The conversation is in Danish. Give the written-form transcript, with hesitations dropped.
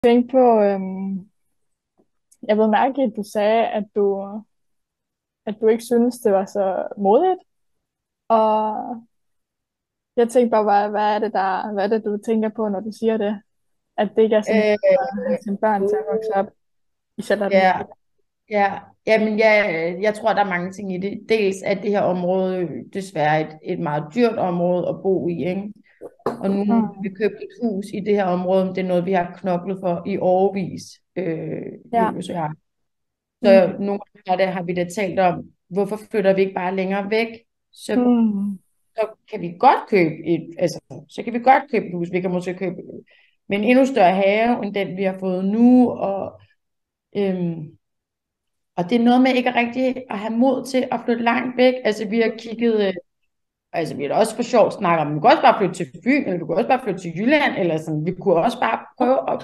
Tænk på, jeg ved mærke, at du sagde, at du ikke synes, det var så modigt. Og jeg tænkte bare, hvad er det, du tænker på, når du siger det? At det ikke er så modigt Øh, at have sine børn til at vokse op i ja, Charlottenlund. ja. Jamen, jeg tror, der er mange ting i det. Dels at det her område desværre et meget dyrt område at bo i, ikke? Og nu har vi Mm. købt et hus i det her område. Det er noget, vi har knoklet for i årevis, Ja. Julius og jeg. Så Mm. nogle gange har vi da talt om, hvorfor flytter vi ikke bare længere væk? Så, Mm. så kan vi godt købe så kan vi godt købe et hus. Vi kan måske købe med en endnu større have, end den vi har fået nu, øhm, og det er noget med ikke rigtig at have mod til at flytte langt væk. Altså, vi har kigget, vi har da også for sjovt snakket om, vi kunne også bare flytte til Fyn, eller vi kunne også bare flytte til Jylland, eller sådan, vi kunne også bare prøve at